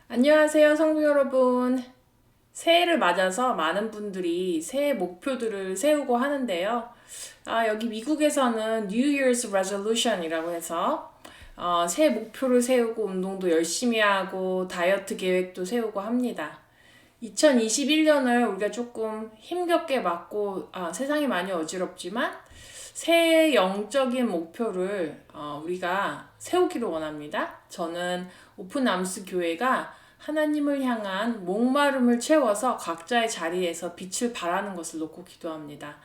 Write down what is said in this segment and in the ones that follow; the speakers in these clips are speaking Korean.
안녕하세요, 성도 여러분. 새해를 맞아서 많은 분들이 새해 목표들을 세우고 하는데요. 여기 미국에서는 New Year's Resolution이라고 해서 새해 목표를 세우고 운동도 열심히 하고 다이어트 계획도 세우고 합니다. 2021년을 우리가 조금 힘겹게 맞고 세상이 많이 어지럽지만 새해 영적인 목표를 우리가 세우기를 원합니다. 저는 오픈암스 교회가 하나님을 향한 목마름을 채워서 각자의 자리에서 빛을 발하는 것을 놓고 기도합니다.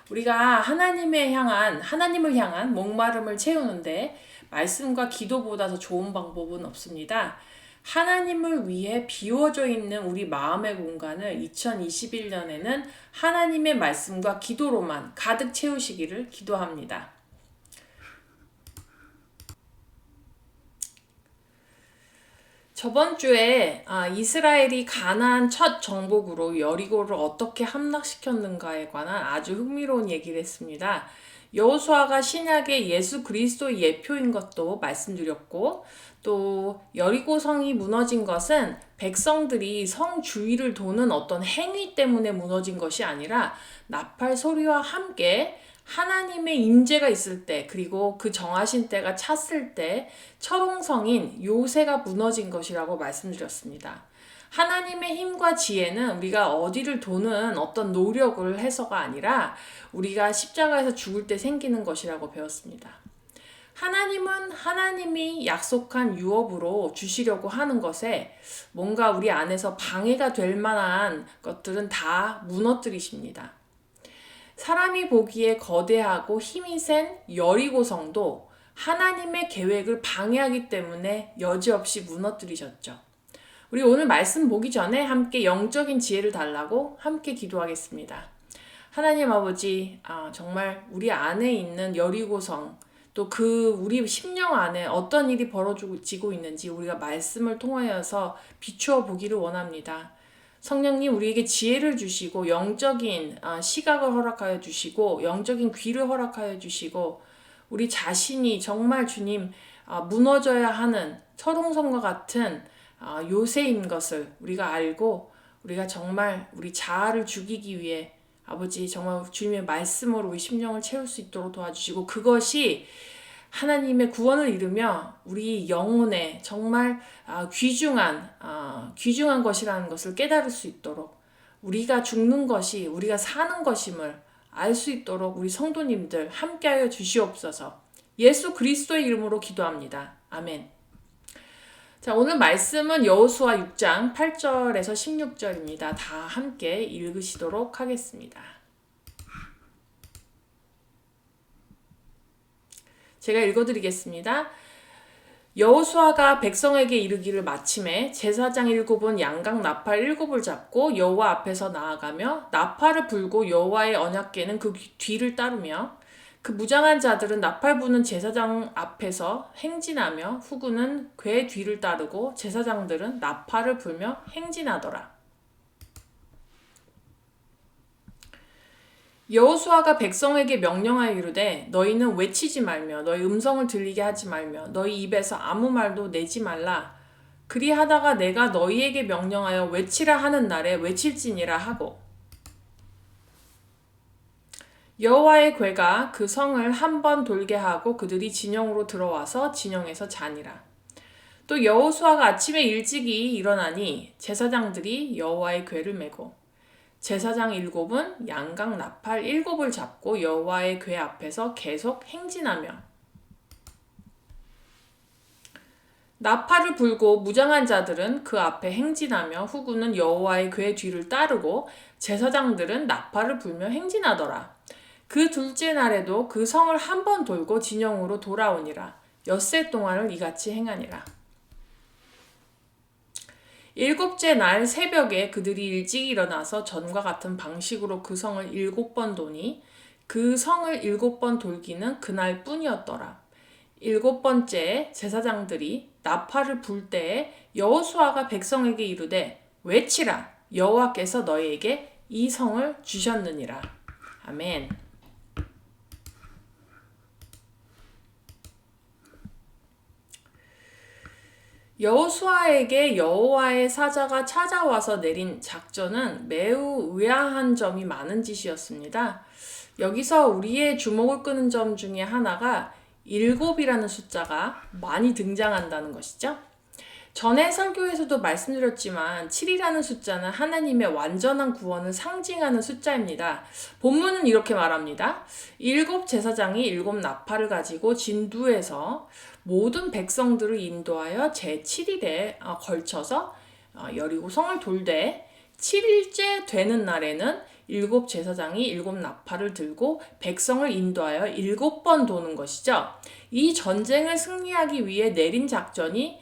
우리가 하나님을 향한 목마름을 채우는데 말씀과 기도보다 더 좋은 방법은 없습니다. 하나님을 위해 비워져 있는 우리 마음의 공간을 2021년에는 하나님의 말씀과 기도로만 가득 채우시기를 기도합니다. 저번 주에 이스라엘이 가나안 첫 정복으로 여리고를 어떻게 함락시켰는가에 관한 아주 흥미로운 얘기를 했습니다. 여호수아가 신약의 예수 그리스도의 예표인 것도 말씀드렸고, 또 여리고 성이 무너진 것은 백성들이 성 주위를 도는 어떤 행위 때문에 무너진 것이 아니라 나팔 소리와 함께 하나님의 임재가 있을 때, 그리고 그 정하신 때가 찼을 때 철옹성인 요새가 무너진 것이라고 말씀드렸습니다. 하나님의 힘과 지혜는 우리가 어디를 도는 어떤 노력을 해서가 아니라 우리가 십자가에서 죽을 때 생기는 것이라고 배웠습니다. 하나님은 하나님이 약속한 유업으로 주시려고 하는 것에 뭔가 우리 안에서 방해가 될 만한 것들은 다 무너뜨리십니다. 사람이 보기에 거대하고 힘이 센 여리고성도 하나님의 계획을 방해하기 때문에 여지없이 무너뜨리셨죠. 우리 오늘 말씀 보기 전에 함께 영적인 지혜를 달라고 함께 기도하겠습니다. 하나님 아버지, 정말 우리 안에 있는 여리고성, 또 우리 심령 안에 어떤 일이 벌어지고 있는지 우리가 말씀을 통하여서 비추어 보기를 원합니다. 성령님, 우리에게 지혜를 주시고 영적인 시각을 허락하여 주시고 영적인 귀를 허락하여 주시고 우리 자신이 정말 주님 무너져야 하는 철옹성과 같은 요새인 것을 우리가 알고 우리가 정말 우리 자아를 죽이기 위해 아버지 정말 주님의 말씀으로 우리 심령을 채울 수 있도록 도와주시고 그것이 하나님의 구원을 이루며 우리 영혼에 정말 귀중한 것이라는 것을 깨달을 수 있도록 우리가 죽는 것이 우리가 사는 것임을 알 수 있도록 우리 성도님들 함께하여 주시옵소서. 예수 그리스도의 이름으로 기도합니다. 아멘. 자, 오늘 말씀은 여호수아 6장 8절에서 16절입니다. 다 함께 읽으시도록 하겠습니다. 제가 읽어드리겠습니다. 여호수아가 백성에게 이르기를 마침에 제사장 7은 양각 나팔 7을 잡고 여호와 앞에서 나아가며 나팔을 불고 여호와의 언약궤는 그 뒤를 따르며 그 무장한 자들은 나팔 부는 제사장 앞에서 행진하며 후군은 궤 뒤를 따르고 제사장들은 나팔을 불며 행진하더라. 여호수아가 백성에게 명령하여 이르되 너희는 외치지 말며 너희 음성을 들리게 하지 말며 너희 입에서 아무 말도 내지 말라. 그리하다가 내가 너희에게 명령하여 외치라 하는 날에 외칠지니라 하고 여호와의 궤가 그 성을 한 번 돌게 하고 그들이 진영으로 들어와서 진영에서 자니라. 또 여호수아가 아침에 일찍이 일어나니 제사장들이 여호와의 궤를 메고 제사장 7은 양각 나팔 7을 잡고 여호와의 궤 앞에서 계속 행진하며 나팔을 불고 무장한 자들은 그 앞에 행진하며 후군은 여호와의 궤 뒤를 따르고 제사장들은 나팔을 불며 행진하더라. 그 둘째 날에도 그 성을 한 번 돌고 진영으로 돌아오니라. 엿새 동안을 이같이 행하니라. 7째 날 새벽에 그들이 일찍 일어나서 전과 같은 방식으로 그 성을 7번 도니 그 성을 7번 돌기는 그날 뿐이었더라. 7번째에 제사장들이 나팔을 불 때에 여호수아가 백성에게 이르되 외치라 여호와께서 너희에게 이 성을 주셨느니라. 아멘. 여호수아에게 여호와의 사자가 찾아와서 내린 작전은 매우 의아한 점이 많은 짓이었습니다. 여기서 우리의 주목을 끄는 점 중에 하나가 7이라는 숫자가 많이 등장한다는 것이죠. 전에 설교에서도 말씀드렸지만 7이라는 숫자는 하나님의 완전한 구원을 상징하는 숫자입니다. 본문은 이렇게 말합니다. 7 제사장이 7 나팔을 가지고 진두에서 모든 백성들을 인도하여 제7일에 걸쳐서 여리고성을 돌되 7일째 되는 날에는 7 제사장이 7 나팔을 들고 백성을 인도하여 7번 도는 것이죠. 이 전쟁을 승리하기 위해 내린 작전의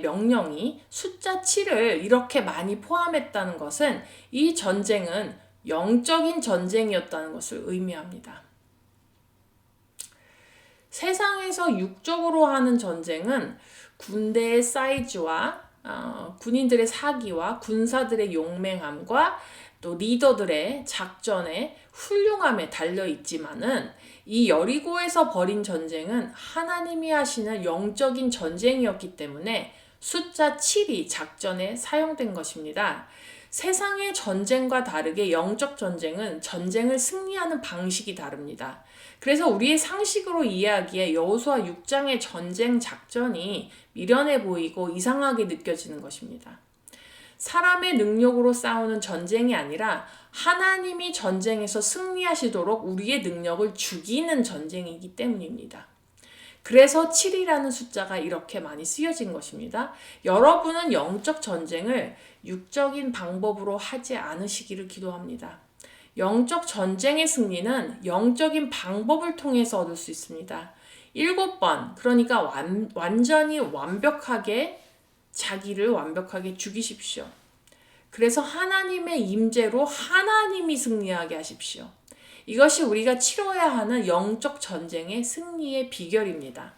명령이 숫자 7을 이렇게 많이 포함했다는 것은 이 전쟁은 영적인 전쟁이었다는 것을 의미합니다. 세상에서 육적으로 하는 전쟁은 군대의 사이즈와 군인들의 사기와 군사들의 용맹함과 또 리더들의 작전의 훌륭함에 달려 있지만은 이 여리고에서 벌인 전쟁은 하나님이 하시는 영적인 전쟁이었기 때문에 숫자 7이 작전에 사용된 것입니다. 세상의 전쟁과 다르게 영적 전쟁은 전쟁을 승리하는 방식이 다릅니다. 그래서 우리의 상식으로 이해하기에 여호수아 6장의 전쟁 작전이 미련해 보이고 이상하게 느껴지는 것입니다. 사람의 능력으로 싸우는 전쟁이 아니라 하나님이 전쟁에서 승리하시도록 우리의 능력을 죽이는 전쟁이기 때문입니다. 그래서 7이라는 숫자가 이렇게 많이 쓰여진 것입니다. 여러분은 영적 전쟁을 육적인 방법으로 하지 않으시기를 기도합니다. 영적 전쟁의 승리는 영적인 방법을 통해서 얻을 수 있습니다. 7번, 그러니까 완전히 완벽하게 자기를 완벽하게 죽이십시오. 그래서 하나님의 임재로 하나님이 승리하게 하십시오. 이것이 우리가 치러야 하는 영적 전쟁의 승리의 비결입니다.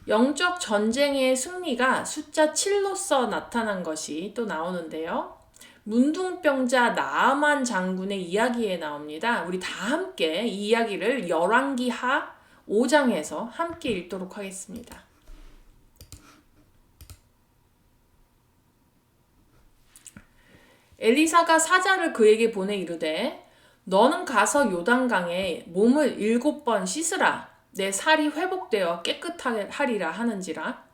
영적 전쟁의 승리가 숫자 7로서 나타난 것이 또 나오는데요. 문둥병자 나아만 장군의 이야기에 나옵니다. 우리 다 함께 이 이야기를 열왕기하 5장에서 함께 읽도록 하겠습니다. 엘리사가 사자를 그에게 보내 이르되 너는 가서 요단강에 몸을 7번 씻으라. 내 살이 회복되어 깨끗하게 하리라 하는지라.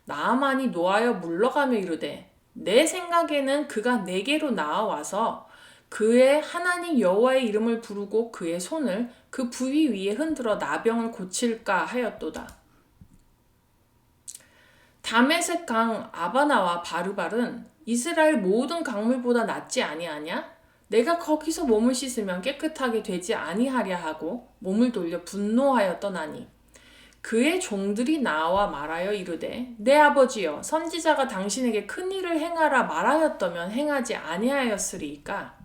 나아만이 노하여 물러가며 이르되 내 생각에는 그가 내게로 나아와서 그의 하나님 여호와의 이름을 부르고 그의 손을 그 부위 위에 흔들어 나병을 고칠까 하였도다. 다메섹 강 아바나와 바르발은 이스라엘 모든 강물보다 낫지 아니하냐? 내가 거기서 몸을 씻으면 깨끗하게 되지 아니하랴 하고 몸을 돌려 분노하여 떠나니 그의 종들이 나와 말하여 이르되 내 아버지여 선지자가 당신에게 큰 일을 행하라 말하였더면 행하지 아니하였으리이까?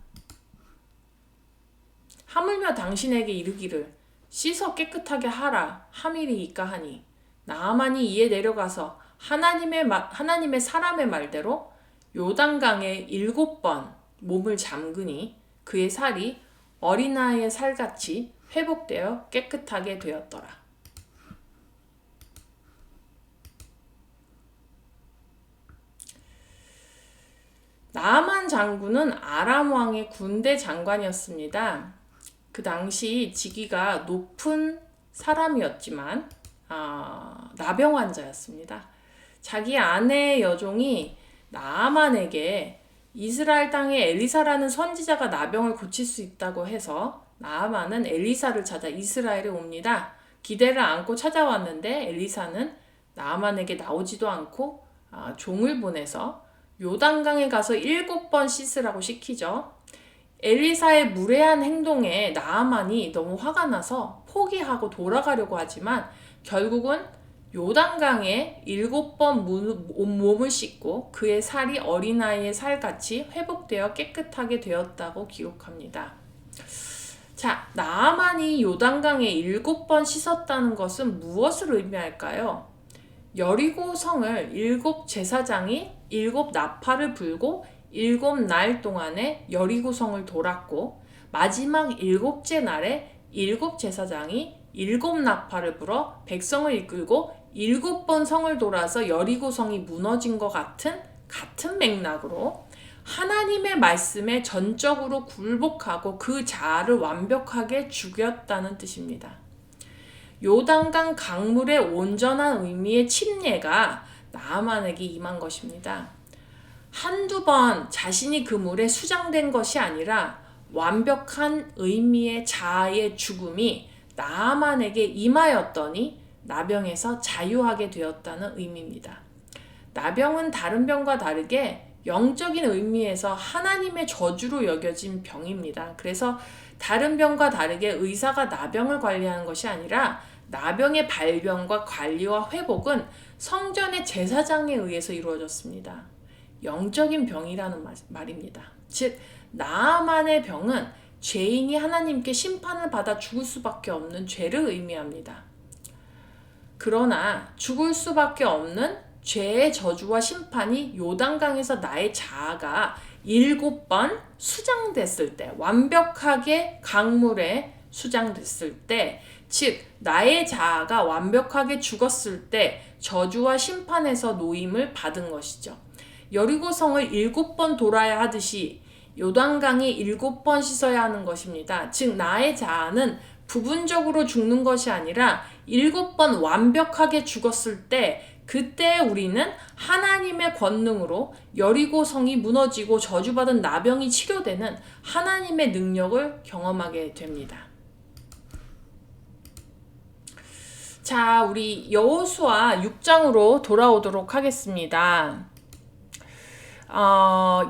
하물며 당신에게 이르기를 씻어 깨끗하게 하라 함이리이까 하니 나아만이 이에 내려가서 하나님의 사람의 말대로 요단강에 7번 몸을 잠그니 그의 살이 어린아이의 살같이 회복되어 깨끗하게 되었더라. 나아만 장군은 아람 왕의 군대 장관이었습니다. 그 당시 직위가 높은 사람이었지만 나병 환자였습니다. 자기 아내의 여종이 나아만에게 이스라엘 땅에 엘리사라는 선지자가 나병을 고칠 수 있다고 해서 나아만은 엘리사를 찾아 이스라엘에 옵니다. 기대를 안고 찾아왔는데 엘리사는 나아만에게 나오지도 않고 종을 보내서 요단강에 가서 7번 씻으라고 시키죠. 엘리사의 무례한 행동에 나아만이 너무 화가 나서 포기하고 돌아가려고 하지만 결국은 요단강에 7번 몸을 씻고 그의 살이 어린아이의 살같이 회복되어 깨끗하게 되었다고 기록합니다. 자, 나아만이 요단강에 7번 씻었다는 것은 무엇을 의미할까요? 여리고 성을 7 제사장이 7 나팔을 불고 7날 동안에 여리고 성을 돌았고 마지막 7째 날에 7 제사장이 7 나팔을 불어 백성을 이끌고 7번 성을 돌아서 여리고성이 무너진 것 같은 맥락으로 하나님의 말씀에 전적으로 굴복하고 그 자아를 완벽하게 죽였다는 뜻입니다. 요단강 강물의 온전한 의미의 침례가 나아만에게 임한 것입니다. 한두 번 자신이 그 물에 수장된 것이 아니라 완벽한 의미의 자아의 죽음이 나아만에게 임하였더니 나병에서 자유하게 되었다는 의미입니다. 나병은 다른 병과 다르게 영적인 의미에서 하나님의 저주로 여겨진 병입니다. 그래서 다른 병과 다르게 의사가 나병을 관리하는 것이 아니라 나병의 발병과 관리와 회복은 성전의 제사장에 의해서 이루어졌습니다. 영적인 병이라는 말입니다. 즉 나아만의 병은 죄인이 하나님께 심판을 받아 죽을 수밖에 없는 죄를 의미합니다. 그러나 죽을 수밖에 없는 죄의 저주와 심판이 요단강에서 나의 자아가 7번 수장됐을 때, 완벽하게 강물에 수장됐을 때, 즉 나의 자아가 완벽하게 죽었을 때 저주와 심판에서 노임을 받은 것이죠. 여리고성을 7번 돌아야 하듯이 요단강이 7번 씻어야 하는 것입니다. 즉 나의 자아는 부분적으로 죽는 것이 아니라 7번 완벽하게 죽었을 때, 그때 우리는 하나님의 권능으로 여리고성이 무너지고 저주받은 나병이 치료되는 하나님의 능력을 경험하게 됩니다. 자, 우리 여호수아 6장으로 돌아오도록 하겠습니다.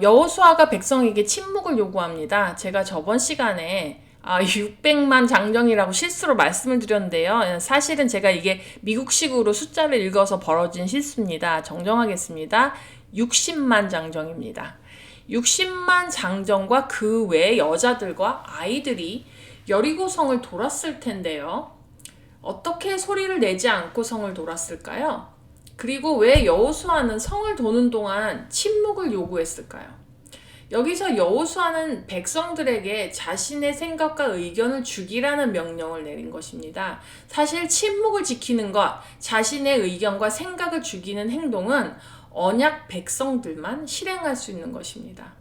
여호수아가 백성에게 침묵을 요구합니다. 제가 저번 시간에 600만 장정이라고 실수로 말씀을 드렸는데요. 사실은 제가 이게 미국식으로 숫자를 읽어서 벌어진 실수입니다. 정정하겠습니다. 60만 장정입니다. 60만 장정과 그 외 여자들과 아이들이 여리고성을 돌았을 텐데요. 어떻게 소리를 내지 않고 성을 돌았을까요? 그리고 왜 여호수아는 성을 도는 동안 침묵을 요구했을까요? 여기서 여호수아는 백성들에게 자신의 생각과 의견을 죽이라는 명령을 내린 것입니다. 사실 침묵을 지키는 것, 자신의 의견과 생각을 죽이는 행동은 언약 백성들만 실행할 수 있는 것입니다.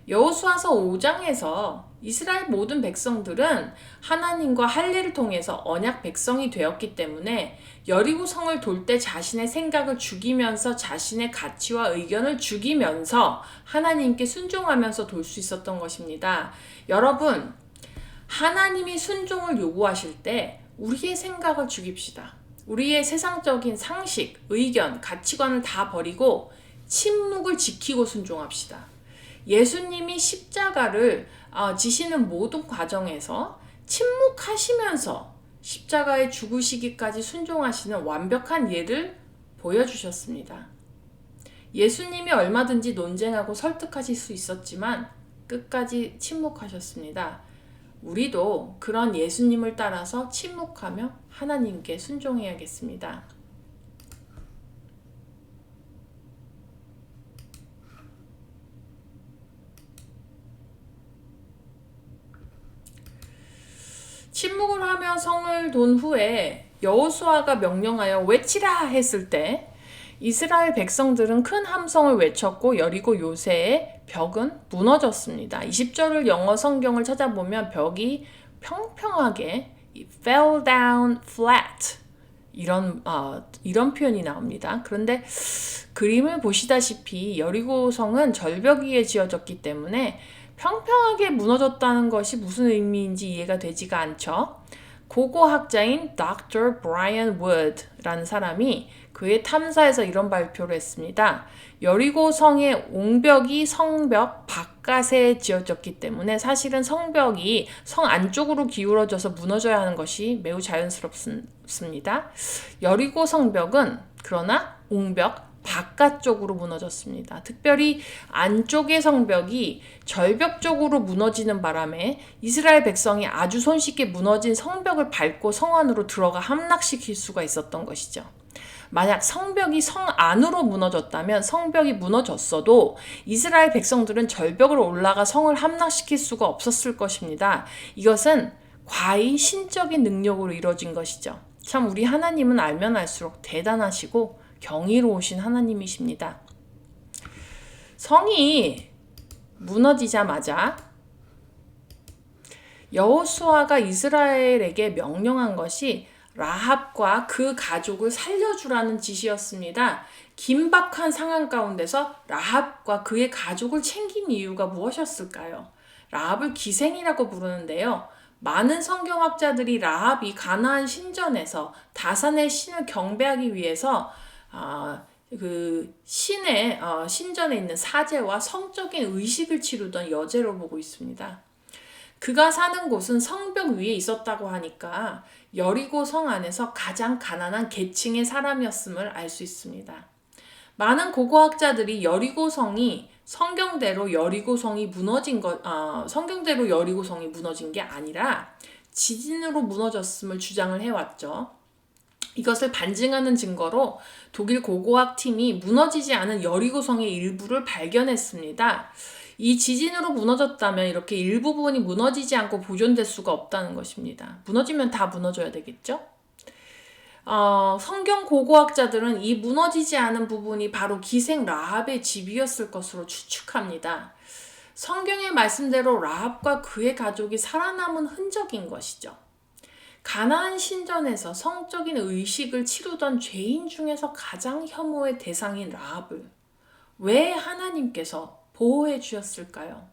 여호수아서 5장에서 이스라엘 모든 백성들은 하나님과 할례를 통해서 언약 백성이 되었기 때문에 여리고성을 돌 때 자신의 생각을 죽이면서 자신의 가치와 의견을 죽이면서 하나님께 순종하면서 돌 수 있었던 것입니다. 여러분, 하나님이 순종을 요구하실 때 우리의 생각을 죽입시다. 우리의 세상적인 상식, 의견, 가치관을 다 버리고 침묵을 지키고 순종합시다. 예수님이 십자가를 지시는 모든 과정에서 침묵하시면서 십자가에 죽으시기까지 순종하시는 완벽한 예를 보여주셨습니다. 예수님이 얼마든지 논쟁하고 설득하실 수 있었지만 끝까지 침묵하셨습니다. 우리도 그런 예수님을 따라서 침묵하며 하나님께 순종해야겠습니다. 침묵을 하며 성을 돈 후에 여호수아가 명령하여 외치라 했을 때 이스라엘 백성들은 큰 함성을 외쳤고 여리고 요새의 벽은 무너졌습니다. 20절을 영어 성경을 찾아보면 벽이 평평하게 fell down flat 이런 표현이 나옵니다. 그런데 그림을 보시다시피 여리고성은 절벽 위에 지어졌기 때문에 평평하게 무너졌다는 것이 무슨 의미인지 이해가 되지가 않죠. 고고학자인 Dr. Brian Wood라는 사람이 그의 탐사에서 이런 발표를 했습니다. 여리고성의 옹벽이 성벽 바깥에 지어졌기 때문에 사실은 성벽이 성 안쪽으로 기울어져서 무너져야 하는 것이 매우 자연스럽습니다. 여리고 성벽은 그러나 옹벽 바깥쪽으로 무너졌습니다. 특별히 안쪽의 성벽이 절벽 쪽으로 무너지는 바람에 이스라엘 백성이 아주 손쉽게 무너진 성벽을 밟고 성 안으로 들어가 함락시킬 수가 있었던 것이죠. 만약 성벽이 성 안으로 무너졌다면 성벽이 무너졌어도 이스라엘 백성들은 절벽으로 올라가 성을 함락시킬 수가 없었을 것입니다. 이것은 과히 신적인 능력으로 이루어진 것이죠. 참 우리 하나님은 알면 알수록 대단하시고 경이로우신 하나님이십니다. 성이 무너지자마자 여호수아가 이스라엘에게 명령한 것이 라합과 그 가족을 살려주라는 지시였습니다. 긴박한 상황 가운데서 라합과 그의 가족을 챙긴 이유가 무엇이었을까요? 라합을 기생이라고 부르는데요. 많은 성경학자들이 라합이 가나안 신전에서 다산의 신을 경배하기 위해서 그 신의 신전에 있는 사제와 성적인 의식을 치르던 여제로 보고 있습니다. 그가 사는 곳은 성벽 위에 있었다고 하니까 여리고 성 안에서 가장 가난한 계층의 사람이었음을 알 수 있습니다. 많은 고고학자들이 여리고성이 성경대로 여리고성이 무너진 게 아니라 지진으로 무너졌음을 주장을 해왔죠. 이것을 반증하는 증거로 독일 고고학 팀이 무너지지 않은 여리고성의 일부를 발견했습니다. 이 지진으로 무너졌다면 이렇게 일부분이 무너지지 않고 보존될 수가 없다는 것입니다. 무너지면 다 무너져야 되겠죠? 성경 고고학자들은 이 무너지지 않은 부분이 바로 기생 라합의 집이었을 것으로 추측합니다. 성경의 말씀대로 라합과 그의 가족이 살아남은 흔적인 것이죠. 가나안 신전에서 성적인 의식을 치르던 죄인 중에서 가장 혐오의 대상인 라합을 왜 하나님께서 보호해 주셨을까요?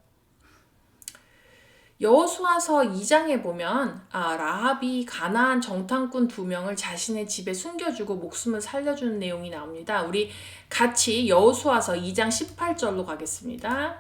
여호수아서 2장에 보면 라합이 가나안 정탐꾼 2명을 자신의 집에 숨겨주고 목숨을 살려주는 내용이 나옵니다. 우리 같이 여호수아서 2장 18절로 가겠습니다.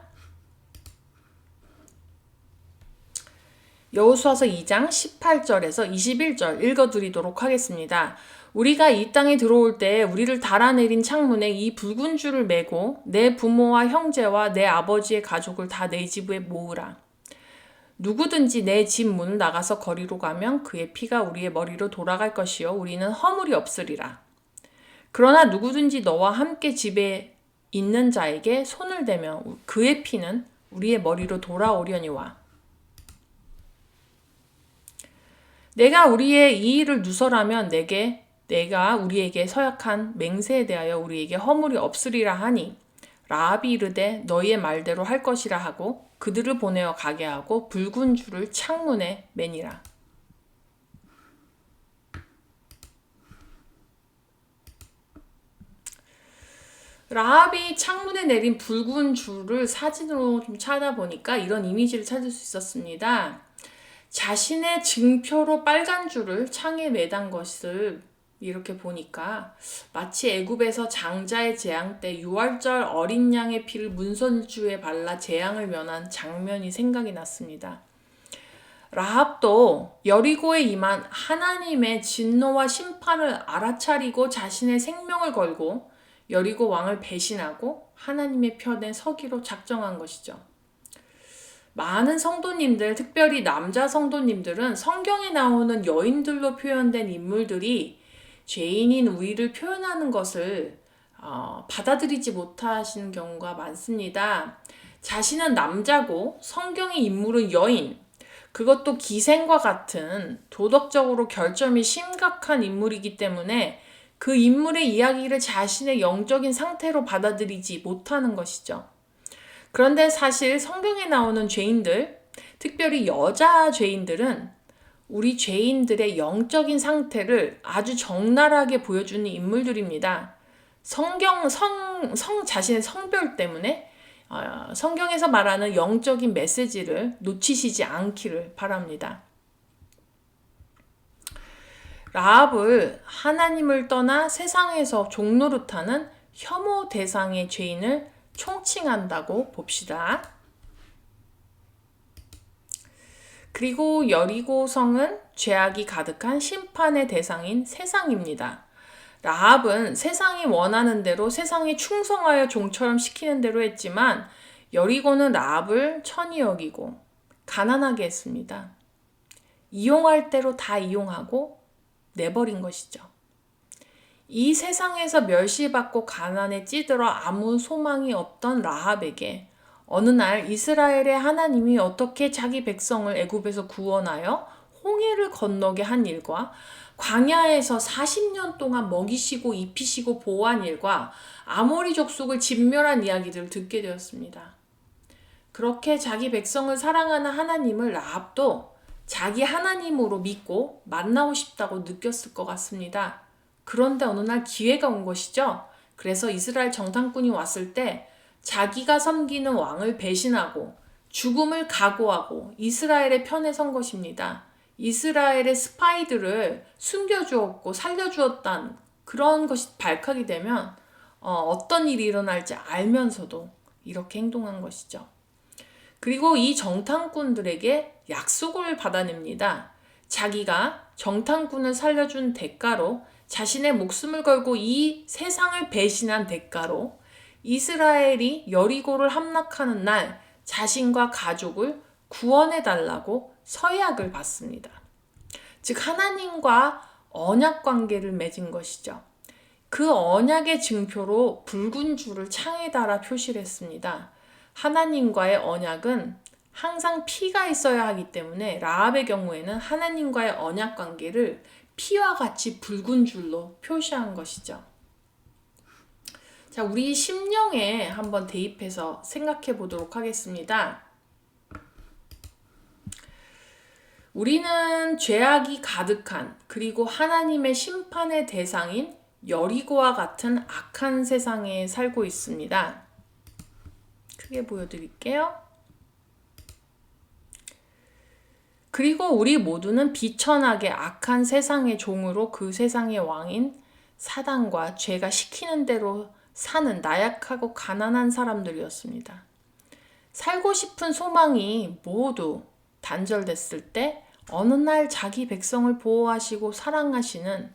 여호수아서 2장 18절에서 21절 읽어드리도록 하겠습니다. 우리가 이 땅에 들어올 때 우리를 달아내린 창문에 이 붉은 줄을 매고 내 부모와 형제와 내 아버지의 가족을 다 내 집에 모으라. 누구든지 내 집 문을 나가서 거리로 가면 그의 피가 우리의 머리로 돌아갈 것이요 우리는 허물이 없으리라. 그러나 누구든지 너와 함께 집에 있는 자에게 손을 대면 그의 피는 우리의 머리로 돌아오려니와. 내가 우리의 이 일을 누설하면 내가 우리에게 서약한 맹세에 대하여 우리에게 허물이 없으리라 하니 라합이 이르되 너희의 말대로 할 것이라 하고 그들을 보내어 가게 하고 붉은 줄을 창문에 매니라. 라합이 창문에 내린 붉은 줄을 사진으로 좀 찾아보니까 이런 이미지를 찾을 수 있었습니다. 자신의 증표로 빨간 줄을 창에 매단 것을 이렇게 보니까 마치 애굽에서 장자의 재앙 때 유월절 어린 양의 피를 문선주에 발라 재앙을 면한 장면이 생각이 났습니다. 라합도 여리고에 임한 하나님의 진노와 심판을 알아차리고 자신의 생명을 걸고 여리고 왕을 배신하고 하나님의 편에 서기로 작정한 것이죠. 많은 성도님들, 특별히 남자 성도님들은 성경에 나오는 여인들로 표현된 인물들이 죄인인 우리를 표현하는 것을 받아들이지 못하시는 경우가 많습니다. 자신은 남자고 성경의 인물은 여인, 그것도 기생과 같은 도덕적으로 결점이 심각한 인물이기 때문에 그 인물의 이야기를 자신의 영적인 상태로 받아들이지 못하는 것이죠. 그런데 사실 성경에 나오는 죄인들, 특별히 여자 죄인들은 우리 죄인들의 영적인 상태를 아주 적나라하게 보여주는 인물들입니다. 자신의 성별 때문에 성경에서 말하는 영적인 메시지를 놓치시지 않기를 바랍니다. 라합을 하나님을 떠나 세상에서 종노릇하는 혐오 대상의 죄인을 총칭한다고 봅시다. 그리고 여리고성은 죄악이 가득한 심판의 대상인 세상입니다. 라합은 세상이 원하는 대로 세상에 충성하여 종처럼 시키는 대로 했지만 여리고는 라합을 천히 여기고 가난하게 했습니다. 이용할 대로 다 이용하고 내버린 것이죠. 이 세상에서 멸시받고 가난에 찌들어 아무 소망이 없던 라합에게 어느 날 이스라엘의 하나님이 어떻게 자기 백성을 애굽에서 구원하여 홍해를 건너게 한 일과 광야에서 40년 동안 먹이시고 입히시고 보호한 일과 아모리 족속을 진멸한 이야기들을 듣게 되었습니다. 그렇게 자기 백성을 사랑하는 하나님을 라합도 자기 하나님으로 믿고 만나고 싶다고 느꼈을 것 같습니다. 그런데 어느 날 기회가 온 것이죠. 그래서 이스라엘 정탐꾼이 왔을 때 자기가 섬기는 왕을 배신하고 죽음을 각오하고 이스라엘의 편에 선 것입니다. 이스라엘의 스파이들을 숨겨주었고 살려주었단 그런 것이 발각이 되면 어떤 일이 일어날지 알면서도 이렇게 행동한 것이죠. 그리고 이 정탐꾼들에게 약속을 받아냅니다. 자기가 정탐꾼을 살려준 대가로 자신의 목숨을 걸고 이 세상을 배신한 대가로 이스라엘이 여리고를 함락하는 날 자신과 가족을 구원해달라고 서약을 받습니다. 즉 하나님과 언약 관계를 맺은 것이죠. 그 언약의 증표로 붉은 줄을 창에 달아 표시를 했습니다. 하나님과의 언약은 항상 피가 있어야 하기 때문에 라합의 경우에는 하나님과의 언약 관계를 피와 같이 붉은 줄로 표시한 것이죠. 자, 우리 심령에 한번 대입해서 생각해 보도록 하겠습니다. 우리는 죄악이 가득한 그리고 하나님의 심판의 대상인 여리고와 같은 악한 세상에 살고 있습니다. 크게 보여드릴게요. 그리고 우리 모두는 비천하게 악한 세상의 종으로 그 세상의 왕인 사단과 죄가 시키는 대로 사는 나약하고 가난한 사람들이었습니다. 살고 싶은 소망이 모두 단절됐을 때 어느 날 자기 백성을 보호하시고 사랑하시는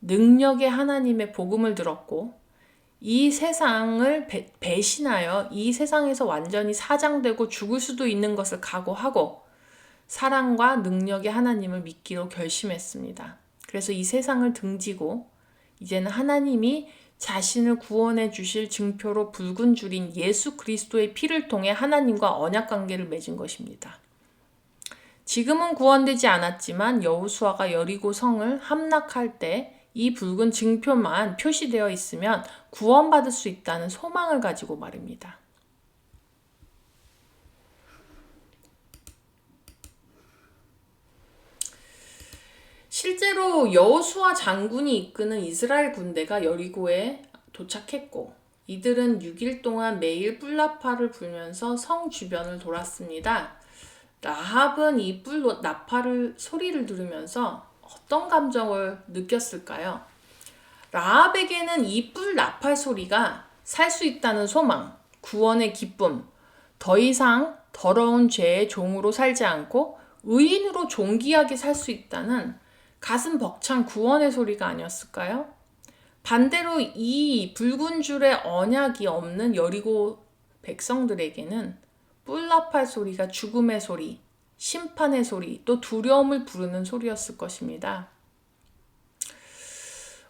능력의 하나님의 복음을 들었고 이 세상을 배신하여 이 세상에서 완전히 사장되고 죽을 수도 있는 것을 각오하고 사랑과 능력의 하나님을 믿기로 결심했습니다. 그래서 이 세상을 등지고 이제는 하나님이 자신을 구원해 주실 증표로 붉은 줄인 예수 그리스도의 피를 통해 하나님과 언약 관계를 맺은 것입니다. 지금은 구원되지 않았지만 여호수아가 여리고 성을 함락할 때 이 붉은 증표만 표시되어 있으면 구원받을 수 있다는 소망을 가지고 말입니다. 실제로 여호수아 장군이 이끄는 이스라엘 군대가 여리고에 도착했고 이들은 6일 동안 매일 뿔나팔을 불면서 성 주변을 돌았습니다. 라합은 이 뿔나팔 소리를 들으면서 어떤 감정을 느꼈을까요? 라합에게는 이 뿔나팔 소리가 살 수 있다는 소망, 구원의 기쁨, 더 이상 더러운 죄의 종으로 살지 않고 의인으로 존귀하게 살 수 있다는 가슴 벅찬 구원의 소리가 아니었을까요? 반대로 이 붉은 줄의 언약이 없는 여리고 백성들에게는 뿔나팔 소리가 죽음의 소리, 심판의 소리, 또 두려움을 부르는 소리였을 것입니다.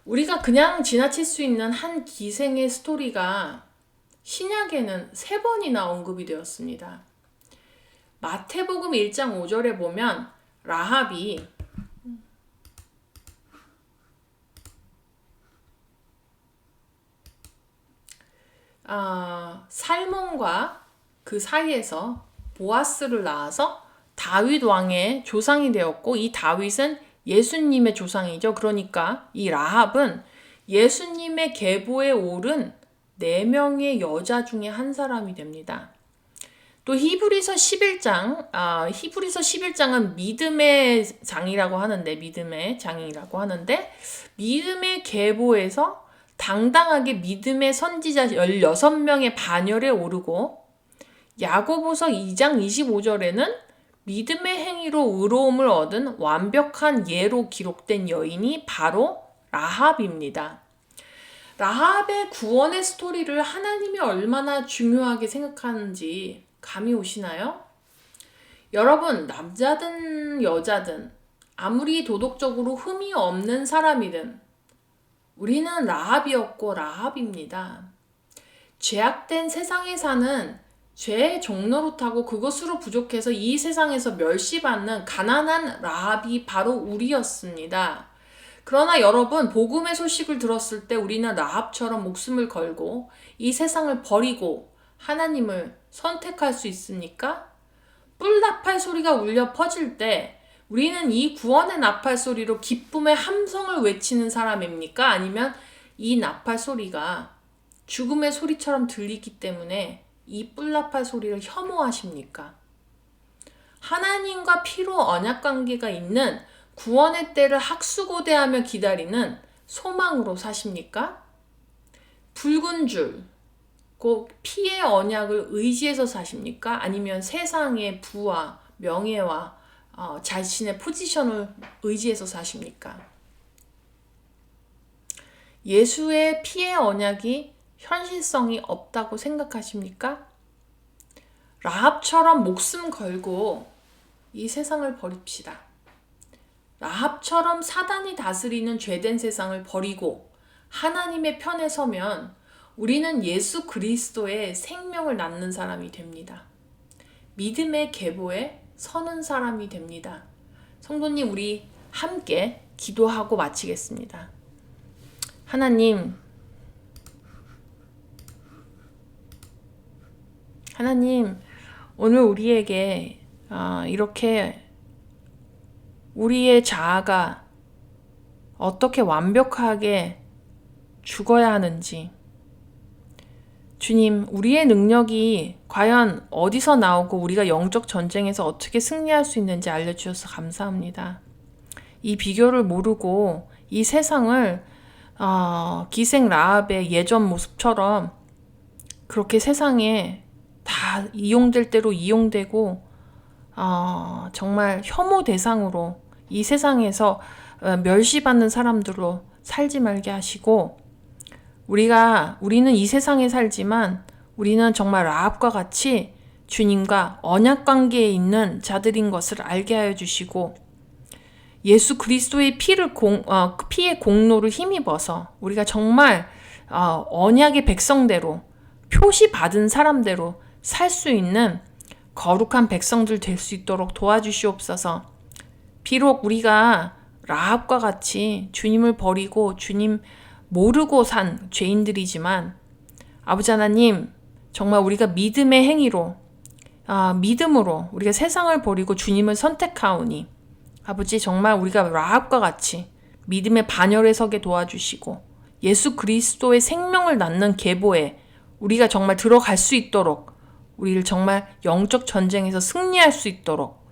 우리가 그냥 지나칠 수 있는 한 기생의 스토리가 신약에는 3번이나 언급이 되었습니다. 마태복음 1장 5절에 보면 라합이 살몬과 그 사이에서 보아스를 낳아서 다윗 왕의 조상이 되었고 이 다윗은 예수님의 조상이죠. 그러니까 이 라합은 예수님의 계보에 오른 4명의 여자 중에 한 사람이 됩니다. 또 히브리서 11장은 믿음의 장이라고 하는데 믿음의 계보에서 당당하게 믿음의 선지자 16명의 반열에 오르고 야고보서 2장 25절에는 믿음의 행위로 의로움을 얻은 완벽한 예로 기록된 여인이 바로 라합입니다. 라합의 구원의 스토리를 하나님이 얼마나 중요하게 생각하는지 감이 오시나요? 여러분, 남자든 여자든 아무리 도덕적으로 흠이 없는 사람이든 우리는 라합이었고 라합입니다. 죄악된 세상에 사는 죄의 종로로 타고 그것으로 부족해서 이 세상에서 멸시받는 가난한 라합이 바로 우리였습니다. 그러나 여러분, 복음의 소식을 들었을 때 우리는 라합처럼 목숨을 걸고 이 세상을 버리고 하나님을 선택할 수 있습니까? 뿔 나팔 소리가 울려 퍼질 때 우리는 이 구원의 나팔 소리로 기쁨의 함성을 외치는 사람입니까? 아니면 이 나팔 소리가 죽음의 소리처럼 들리기 때문에 이 뿔 나팔 소리를 혐오하십니까? 하나님과 피로 언약 관계가 있는 구원의 때를 학수고대하며 기다리는 소망으로 사십니까? 붉은 줄, 곧 피의 언약을 의지해서 사십니까? 아니면 세상의 부와 명예와 자신의 포지션을 의지해서 사십니까? 예수의 피의 언약이 현실성이 없다고 생각하십니까? 라합처럼 목숨 걸고 이 세상을 버립시다. 라합처럼 사단이 다스리는 죄된 세상을 버리고 하나님의 편에 서면 우리는 예수 그리스도의 생명을 낳는 사람이 됩니다. 믿음의 계보에 서는 사람이 됩니다. 성도님, 우리 함께 기도하고 마치겠습니다. 하나님, 오늘 우리에게 이렇게 우리의 자아가 어떻게 완벽하게 죽어야 하는지, 주님, 우리의 능력이 과연 어디서 나오고 우리가 영적 전쟁에서 어떻게 승리할 수 있는지 알려주셔서 감사합니다. 이 비결을 모르고 이 세상을 기생 라합의 예전 모습처럼 그렇게 세상에 다 이용될 대로 이용되고 정말 혐오 대상으로 이 세상에서 멸시받는 사람들로 살지 말게 하시고, 우리는 이 세상에 살지만 우리는 정말 라합과 같이 주님과 언약 관계에 있는 자들인 것을 알게 하여 주시고, 예수 그리스도의 피의 공로를 힘입어서 우리가 정말 언약의 백성대로 표시받은 사람대로 살 수 있는 거룩한 백성들 될 수 있도록 도와주시옵소서. 비록 우리가 라합과 같이 주님을 버리고 주님 모르고 산 죄인들이지만 아버지 하나님, 정말 우리가 믿음의 행위로 믿음으로 우리가 세상을 버리고 주님을 선택하오니 아버지, 정말 우리가 라합과 같이 믿음의 반열에 서게 도와주시고 예수 그리스도의 생명을 낳는 계보에 우리가 정말 들어갈 수 있도록, 우리를 정말 영적 전쟁에서 승리할 수 있도록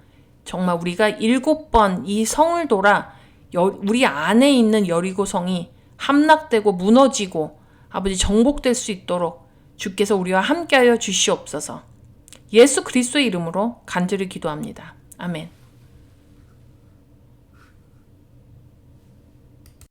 정말 우리가 7번 이 성을 돌아 우리 안에 있는 여리고성이 함락되고 무너지고 아버지 정복될 수 있도록 주께서 우리와 함께하여 주시옵소서. 예수 그리스도의 이름으로 간절히 기도합니다. 아멘.